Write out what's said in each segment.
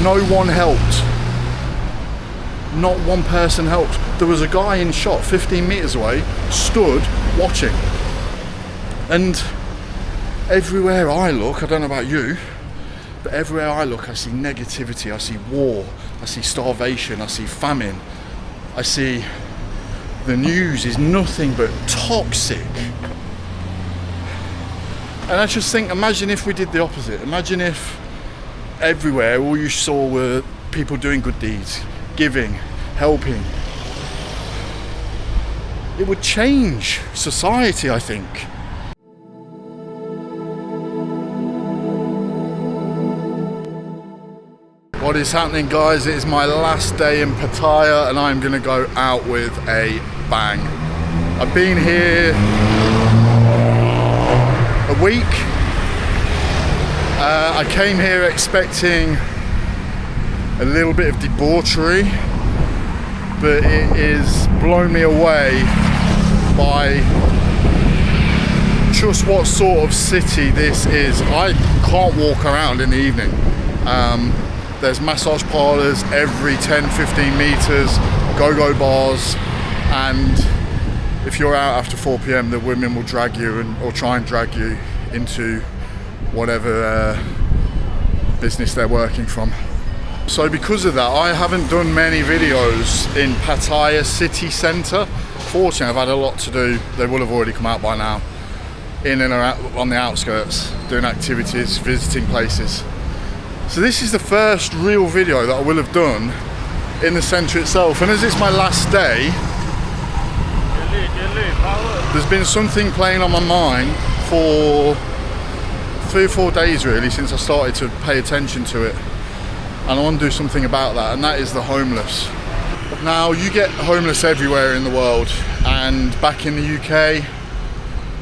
No one helped. Not one person helped. There was a guy in shot 15 meters away, stood watching. And everywhere I look, I don't know about you, but everywhere I look, I see negativity, I see war, I see starvation, I see famine. I see the news is nothing but toxic. And I just think, imagine if we did the opposite. Imagine if everywhere all you saw were people doing good deeds, giving, helping. It would change society, I think. What is happening, guys? It is my last day in Pattaya and I'm gonna go out with a bang. I've been here a week. I came here expecting a little bit of debauchery, but it is blown me away by just what sort of city this is. I can't walk around in the evening. There's massage parlours every 10-15 metres, go-go bars, and if you're out after 4 p.m, the women will drag you or try and drag you into whatever business they're working from. So because of that, I haven't done many videos in Pattaya city centre. Fortunately, I've had a lot to do. They will have already come out by now. In and around, on the outskirts, doing activities, visiting places. So this is the first real video that I will have done in the centre itself. And as it's my last day, there's been something playing on my mind for 3 or 4 days really since I started to pay attention to it. And I want to do something about that, and that is the homeless. Now, you get homeless everywhere in the world, and back in the UK,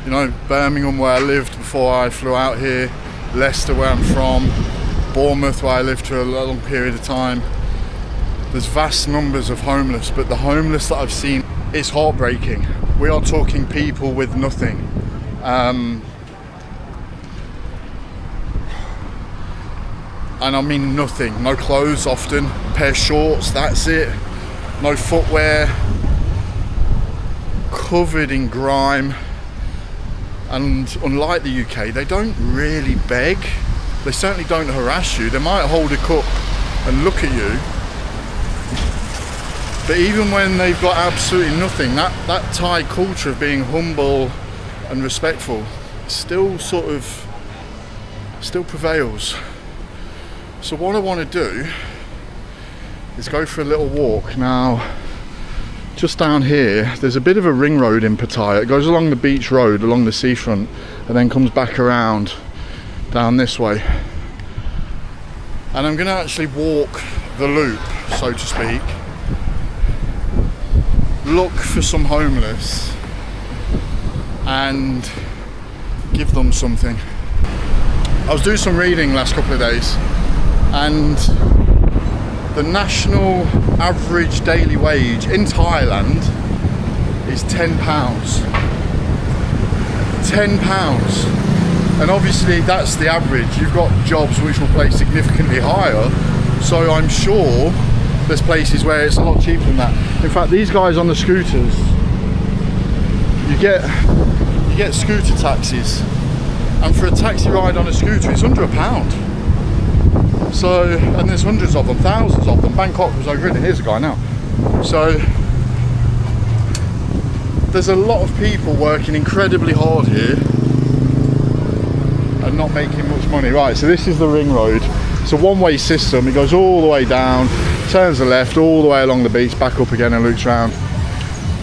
you know, Birmingham where I lived before I flew out here, Leicester where I'm from, Bournemouth where I lived for a long period of time, there's vast numbers of homeless, but the homeless that I've seen is heartbreaking. We are talking people with nothing. And I mean nothing, no clothes often, a pair of shorts, that's it, no footwear, covered in grime. And unlike the UK, they don't really beg, they certainly don't harass you. They might hold a cup and look at you, but even when they've got absolutely nothing, that Thai culture of being humble and respectful still prevails. So what I want to do is go for a little walk. Now, just down here, there's a bit of a ring road in Pattaya. It goes along the beach road, along the seafront, and then comes back around down this way. And I'm going to actually walk the loop, so to speak. Look for some homeless and give them something. I was doing some reading last couple of days, and the national average daily wage in Thailand is £10. £10. And obviously that's the average. You've got jobs which will pay significantly higher, so I'm sure there's places where it's a lot cheaper than that. In fact, these guys on the scooters, you get scooter taxis, and for a taxi ride on a scooter it's under £1. So, and there's hundreds of them, thousands of them. Bangkok was overridden. Here's a guy now. So there's a lot of people working incredibly hard here and not making much money. Right, so this is the ring road. It's a one-way system. It goes all the way down, turns the left, all the way along the beach, back up again and loops round.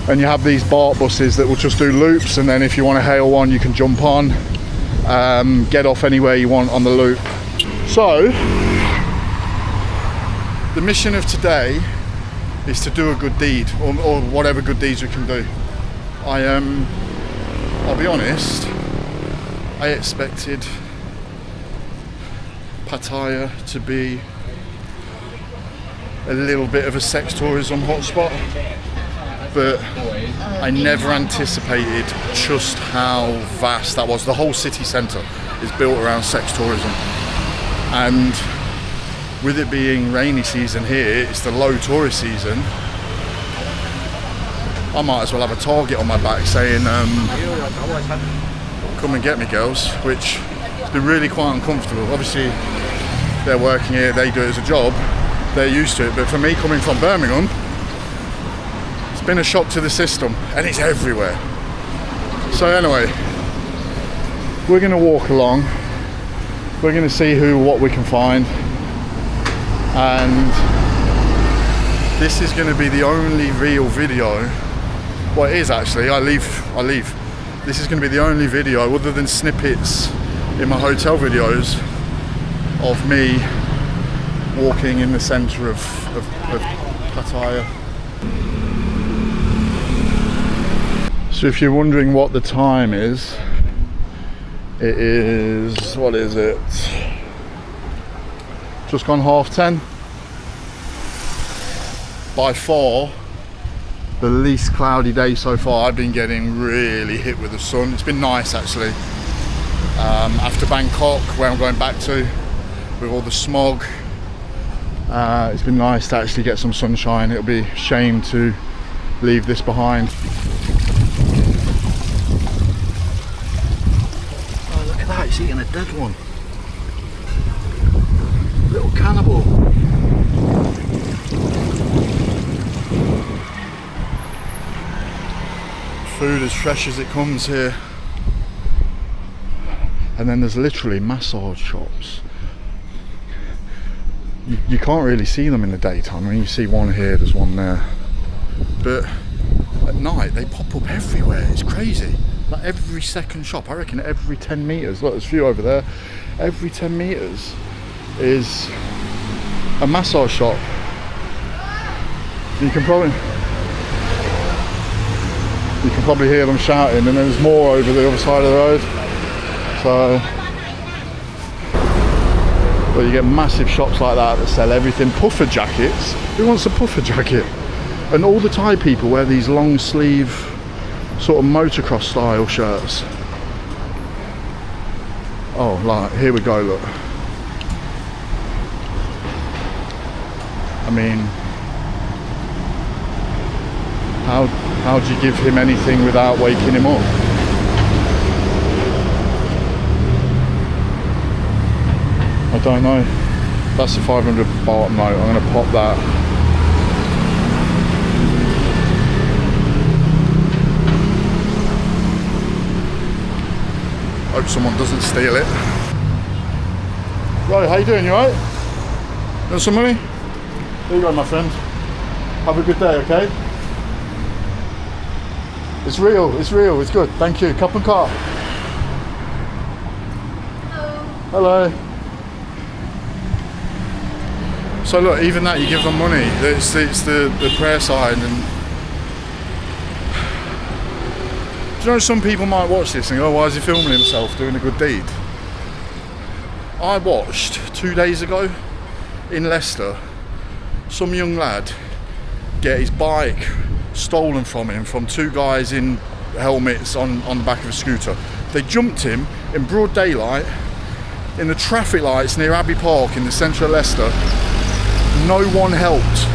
And you have these BART buses that will just do loops, and then if you want to hail one, you can jump on, get off anywhere you want on the loop. So the mission of today is to do a good deed, or whatever good deeds we can do. I'll be honest, I expected Pattaya to be a little bit of a sex tourism hotspot, but I never anticipated just how vast that was. The whole city centre is built around sex tourism, and with it being rainy season here, it's the low tourist season, I might as well have a target on my back saying, come and get me, girls, which has been really quite uncomfortable. Obviously, they're working here, they do it as a job, they're used to it, but for me, coming from Birmingham, it's been a shock to the system, and it's everywhere. So anyway, we're going to walk along, we're going to see what we can find, and this is going to be the only real video. Well, it is actually, I leave. This is going to be the only video, other than snippets in my hotel videos, of me walking in the centre of Pattaya. So if you're wondering what the time is, it is, what is it? Just gone 10:30. By far, the least cloudy day so far. I've been getting really hit with the sun. It's been nice actually. After Bangkok, where I'm going back to, with all the smog, it's been nice to actually get some sunshine. It'll be a shame to leave this behind. Oh, look at that, it's eating a dead one. Little cannibal. Food as fresh as it comes here. And then there's literally massage shops. You can't really see them in the daytime. I mean, you see one here, there's one there. But at night, they pop up everywhere. It's crazy. Like every second shop, I reckon every 10 meters. Look, there's a few over there. Every 10 meters is a massage shop. You can probably hear them shouting, and there's more over the other side of the road. So, well, you get massive shops like that sell everything. Puffer jackets. Who wants a puffer jacket? And all the Thai people wear these long sleeve sort of motocross style shirts. Oh, like, here we go, look. I mean, how do you give him anything without waking him up? I don't know. That's a 500 baht note. I'm going to pop that. Hope someone doesn't steal it. Right, how you doing? You alright? You want some money? There you go, my friend. Have a good day, okay? It's real, it's good. Thank you. Cup and car. Hello. Hello. So look, even that, you give them money. It's the prayer sign. And do you know, some people might watch this and go, oh, why is he filming himself doing a good deed? I watched 2 days ago in Leicester some young lad get his bike stolen from him from two guys in helmets on the back of a scooter. They jumped him in broad daylight in the traffic lights near Abbey Park in the centre of Leicester. No one helped.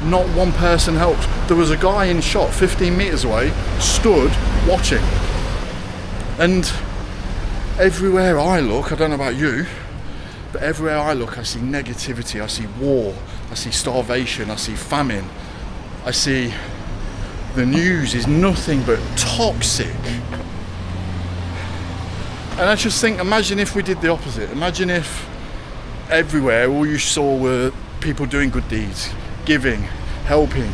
Not one person helped. There was a guy in shot 15 metres away, stood watching. And everywhere I look, I don't know about you, but everywhere I look I see negativity, I see war, I see starvation, I see famine, I see the news is nothing but toxic. And I just think, imagine if we did the opposite. Imagine if everywhere all you saw were people doing good deeds, giving, helping.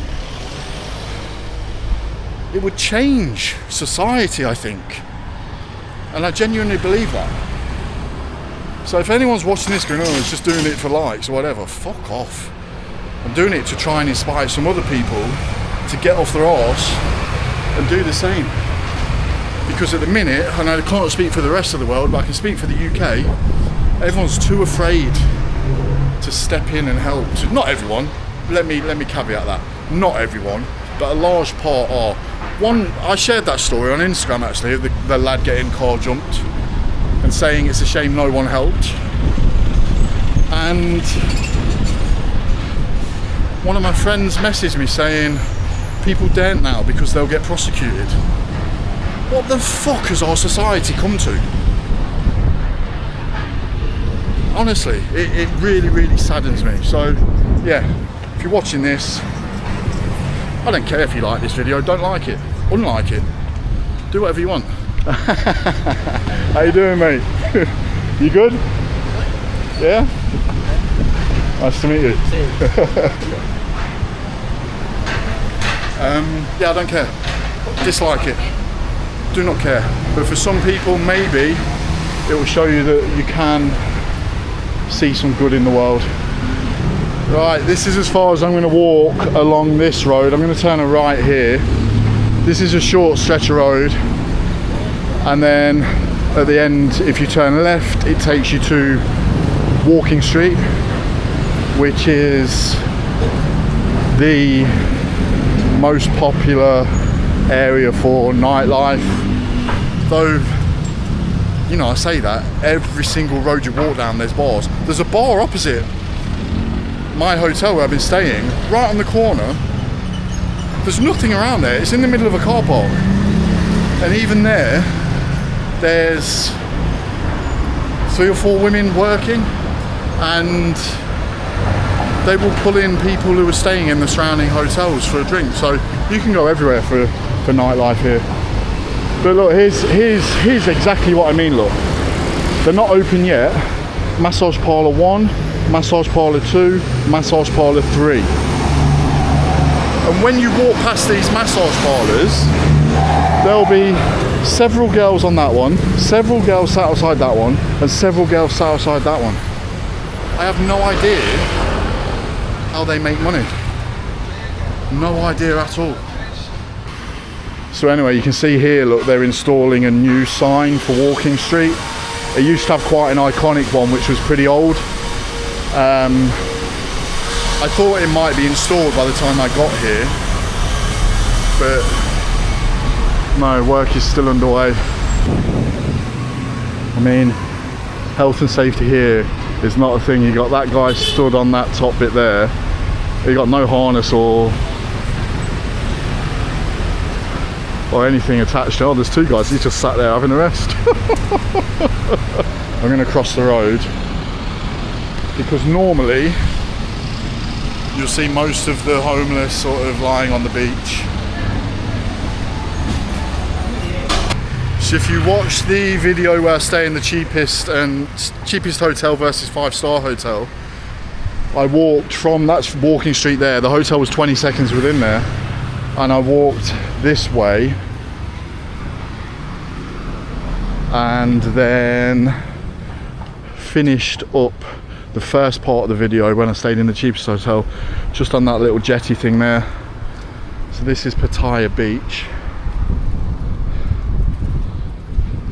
It would change society, I think. And I genuinely believe that. So if anyone's watching this going, oh, it's just doing it for likes or whatever, fuck off. I'm doing it to try and inspire some other people to get off their arse and do the same. Because at the minute, and I can't speak for the rest of the world, but I can speak for the UK, everyone's too afraid to step in and help. Not everyone, let me caveat that. Not everyone, but a large part are. One, I shared that story on Instagram actually, the lad getting car jumped and saying it's a shame no one helped. And one of my friends messaged me saying people daren't now because they'll get prosecuted. What the fuck has our society come to? Honestly, it really, really saddens me. So yeah, if you're watching this, I don't care if you like this video, don't like it, unlike it, do whatever you want. How you doing, mate? You good? Yeah? Nice to meet you. Yeah, I don't care. Dislike it. Do not care. But for some people, maybe it will show you that you can see some good in the world. Right, this is as far as I'm going to walk along this road. I'm going to turn a right here. This is a short stretch of road, and then at the end, if you turn left, it takes you to Walking Street, which is the most popular area for nightlife. Though, you know, I say that, every single road you walk down there's bars. There's a bar opposite my hotel where I've been staying, right on the corner. There's nothing around there, it's in the middle of a car park. And even there, there's 3 or 4 women working, and they will pull in people who are staying in the surrounding hotels for a drink. So you can go everywhere for nightlife here. But look, here's exactly what I mean. Look, they're not open yet. Massage parlour 1, massage parlour 2, massage parlour 3. And when you walk past these massage parlours, there'll be several girls on that one, several girls sat outside that one, and several girls sat outside that one. I have no idea how they make money. No idea at all. So anyway, you can see here, look, they're installing a new sign for Walking Street. It used to have quite an iconic one, which was pretty old. I thought it might be installed by the time I got here, but no, work is still underway. I mean, health and safety here is not a thing. You got that guy stood on that top bit there. He got no harness or anything attached. Oh, there's 2 guys. He's just sat there having a rest. I'm going to cross the road because normally you'll see most of the homeless sort of lying on the beach. So if you watch the video where I stay in the cheapest hotel versus 5-star hotel, I walked from, that's Walking Street there, the hotel was 20 seconds within there, and I walked this way and then finished up the first part of the video when I stayed in the cheapest hotel, just on that little jetty thing there. So this is Pattaya Beach.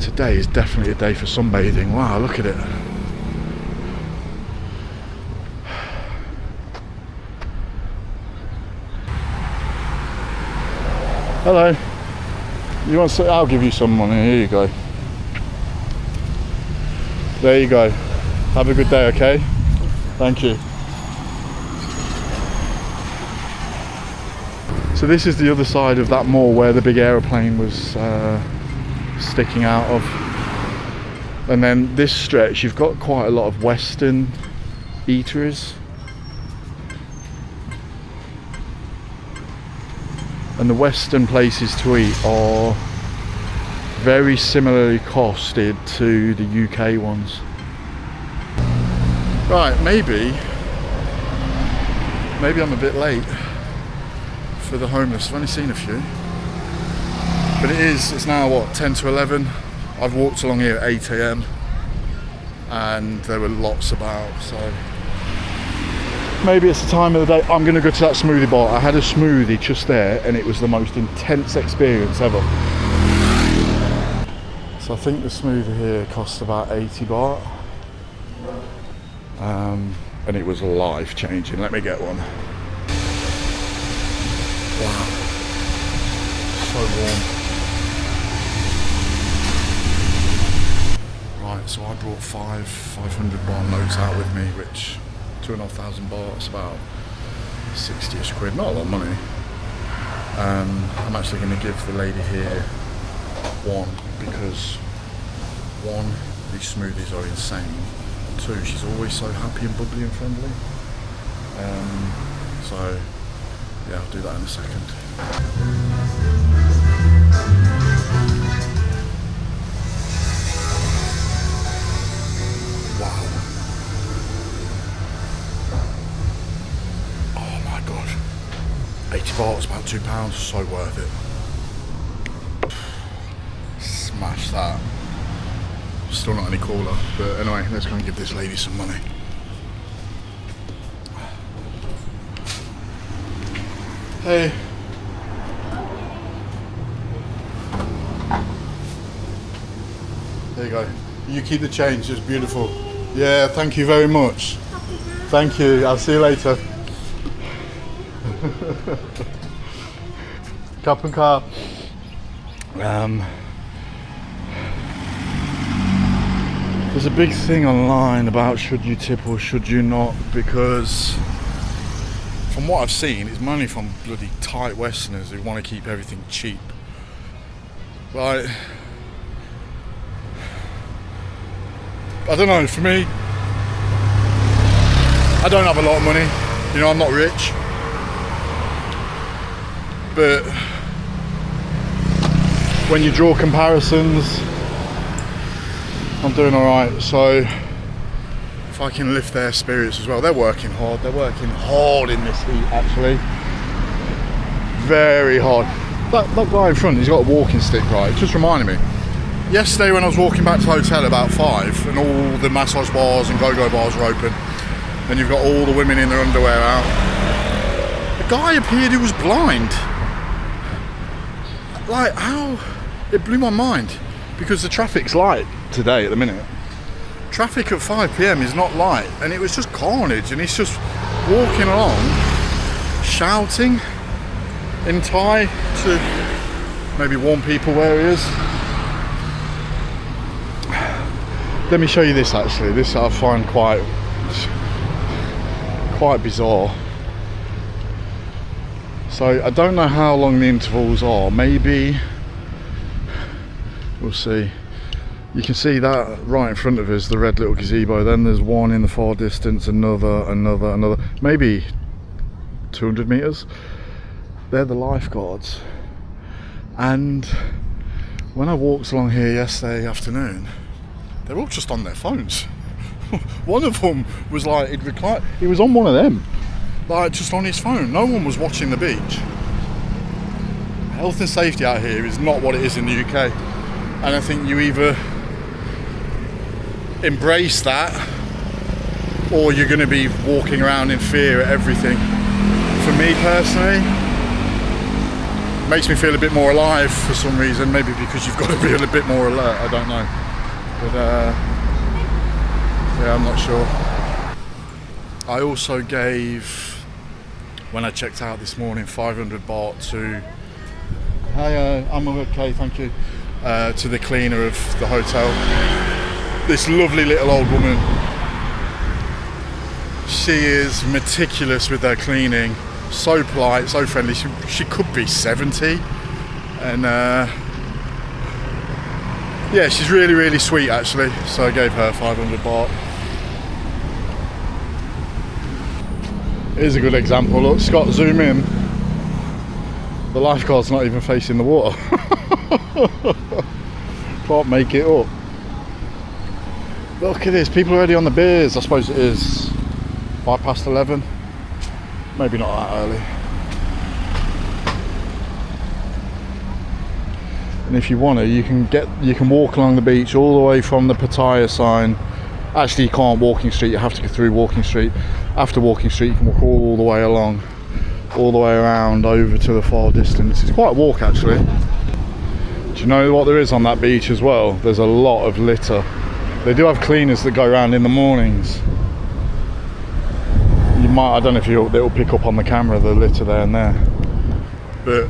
Today is definitely a day for sunbathing. Wow, look at it. Hello. You want some? I'll give you some money. Here you go. There you go. Have a good day, okay? Thank you. So this is the other side of that mall where the big aeroplane was sticking out of. And then this stretch, you've got quite a lot of Western eateries. And the Western places to eat are very similarly costed to the UK ones. Right, maybe I'm a bit late for the homeless. I've only seen a few. But it's now what, 10 to 11? I've walked along here at 8 AM and there were lots about, so maybe it's the time of the day. I'm going to go to that smoothie bar. I had a smoothie just there and it was the most intense experience ever. So I think the smoothie here cost about 80 baht. And it was life changing. Let me get one. Wow. So warm. Right, Right, so I brought 500 baht notes out with me, which 2,500 baht, it's about 60ish quid, not a lot of money. I'm actually going to give the lady here one, because one, these smoothies are insane. Two, she's always so happy and bubbly and friendly. So yeah, I'll do that in a second. Wow. Oh my god. 80 baht is about £2, so worth it. Smash that. Still not any cooler, but anyway, let's go and give this lady some money. Hey. There you go. You keep the change, it's beautiful. Yeah, thank you very much. Thank you, I'll see you later. Cup and car. There's a big thing online about should you tip or should you not, because from what I've seen, it's mainly from bloody tight Westerners who want to keep everything cheap. Right. I don't know, for me, I don't have a lot of money, you know, I'm not rich, but when you draw comparisons, I'm doing alright. So if I can lift their spirits as well, they're working hard in this heat actually, very hard. That guy in front, he's got a walking stick, right? It just reminded me, yesterday when I was walking back to the hotel about 5 and all the massage bars and go-go bars were open and you've got all the women in their underwear out, the guy appeared who was blind. Like, how? It blew my mind, because the traffic's light today at the minute. Traffic at 5 PM is not light, and it was just carnage, and he's just walking along shouting in Thai to maybe warn people where he is. Let me show you this actually. This I find quite bizarre. So I don't know how long the intervals are, maybe we'll see. You can see that right in front of us, the red little gazebo. Then there's one in the far distance, another, maybe 200 meters. They're the lifeguards. And when I walked along here yesterday afternoon, they're all just on their phones. One of them was like, he was on one of them, like just on his phone. No one was watching the beach. Health and safety out here is not what it is in the UK. And I think you either embrace that or you're going to be walking around in fear at everything. For me personally, it makes me feel a bit more alive for some reason, maybe because you've got to be a bit more alert, I don't know, but yeah, I'm not sure. I also gave, when I checked out this morning, 500 baht to, hey, I'm okay, thank you, to the cleaner of the hotel. This lovely little old woman. She is meticulous with her cleaning, so polite, so friendly. She could be 70, and yeah, she's really, really sweet actually. So I gave her 500 baht. Here's a good example. Look, Scott, zoom in. The lifeguard's not even facing the water. Can't make it up. Look at this, people are already on the beers. I suppose it is 11:05. Maybe not that early. And if you want to, you can walk along the beach all the way from the Pattaya sign. Actually, you can't walking street, you have to go through walking street. After walking street, you can walk all the way along, all the way around over to the far distance. It's quite a walk actually. Do you know what there is on that beach as well? There's a lot of litter. They do have cleaners that go around in the mornings. You might, I don't know if it'll pick up on the camera, the litter there and there. But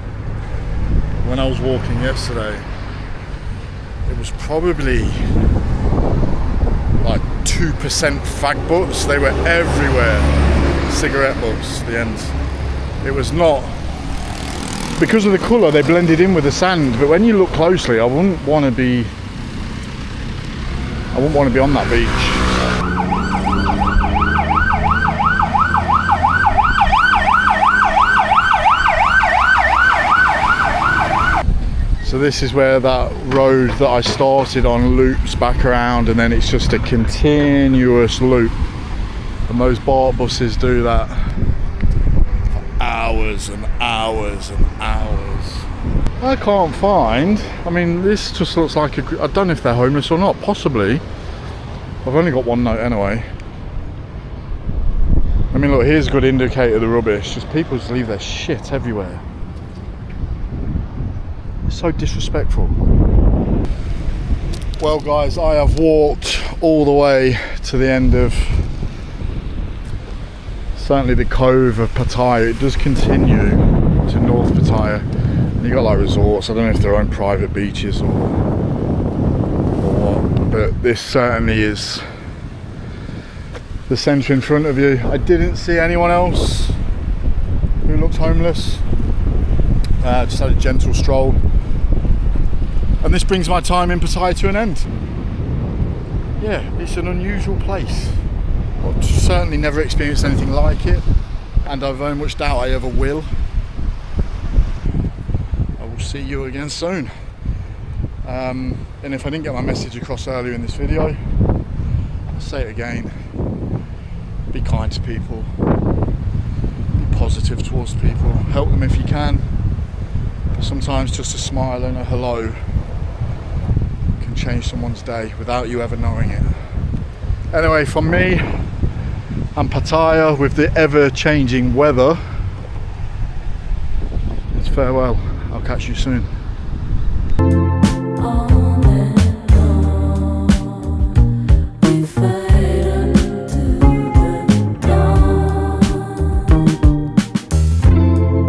when I was walking yesterday, it was probably 2% fag butts. They were everywhere. Cigarette butts, the ends. It was not, because of the colour, they blended in with the sand, but when you look closely, I wouldn't want to be on that beach. So this is where that road that I started on loops back around, and then it's just a continuous loop. And those BART buses do that for hours and hours and hours. I can't find, I mean, this just looks like I don't know if they're homeless or not, possibly. I've only got one note anyway. I mean, look, here's a good indicator of the rubbish. Just people just leave their shit everywhere. So disrespectful. Well guys, I have walked all the way to the end of certainly the cove of Pattaya. It does continue to North Pattaya, and you got like resorts. I don't know if they're own private beaches or what, but this certainly is the centre in front of you. I didn't see anyone else who looked homeless. Just had a gentle stroll. And this brings my time in Pattaya to an end. Yeah, it's an unusual place. I've certainly never experienced anything like it, and I very much doubt I ever will. I will see you again soon. And if I didn't get my message across earlier in this video, I'll say it again. Be kind to people. Be positive towards people. Help them if you can. But sometimes just a smile and a hello change someone's day without you ever knowing it. Anyway, from me and Pattaya with the ever-changing weather, it's farewell. I'll catch you soon.